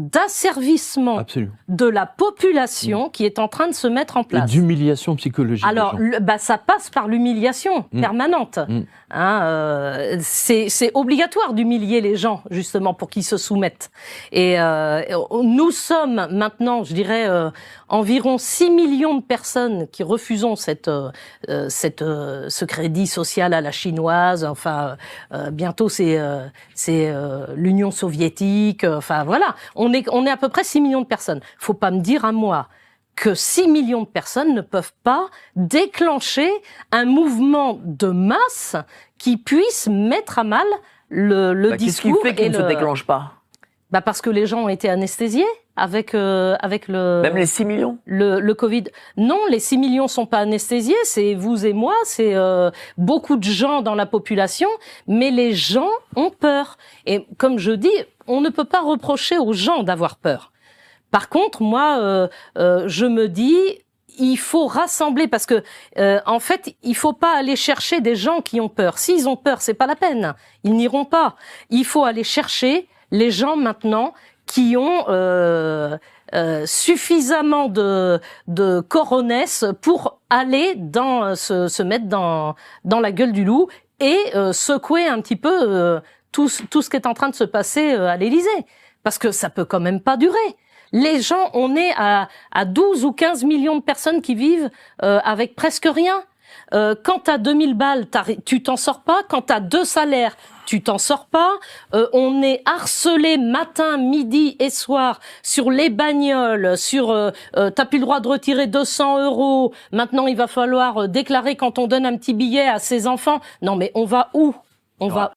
d'asservissement de la population qui est en train de se mettre en place. Et d'humiliation psychologique. Alors, ça passe par l'humiliation permanente. Hein, c'est obligatoire d'humilier les gens, justement, pour qu'ils se soumettent. Et nous sommes maintenant, je dirais, environ 6 millions de personnes qui refusons ce crédit social à la chinoise. Enfin, bientôt c'est l'Union soviétique. Enfin voilà, on est à peu près 6 millions de personnes. Faut pas me dire à moi que 6 millions de personnes ne peuvent pas déclencher un mouvement de masse qui puisse mettre à mal le discours. Qu'est-ce qui fait qu'il ne se déclenche pas? Parce que les gens ont été anesthésiés avec le... Même les 6 millions? Le Covid. Non, les 6 millions sont pas anesthésiés, c'est vous et moi, c'est beaucoup de gens dans la population, mais les gens ont peur. Et comme je dis, on ne peut pas reprocher aux gens d'avoir peur. Par contre, moi, je me dis... il faut rassembler parce que en fait, il faut pas aller chercher des gens qui ont peur. S'ils ont peur, c'est pas la peine. Ils n'iront pas. Il faut aller chercher les gens maintenant qui ont suffisamment de coronesse pour aller se mettre dans la gueule du loup et secouer un petit peu tout ce qui est en train de se passer à l'Élysée. Parce que ça peut quand même pas durer. Les gens, on est à 12 ou 15 millions de personnes qui vivent avec presque rien. Quand t'as 2000 balles, tu t'en sors pas. Quand t'as 2 salaires, tu t'en sors pas. On est harcelé matin, midi et soir sur les bagnoles, t'as plus le droit de retirer 200 €. Maintenant, il va falloir déclarer quand on donne un petit billet à ses enfants. Non, mais on va où? On va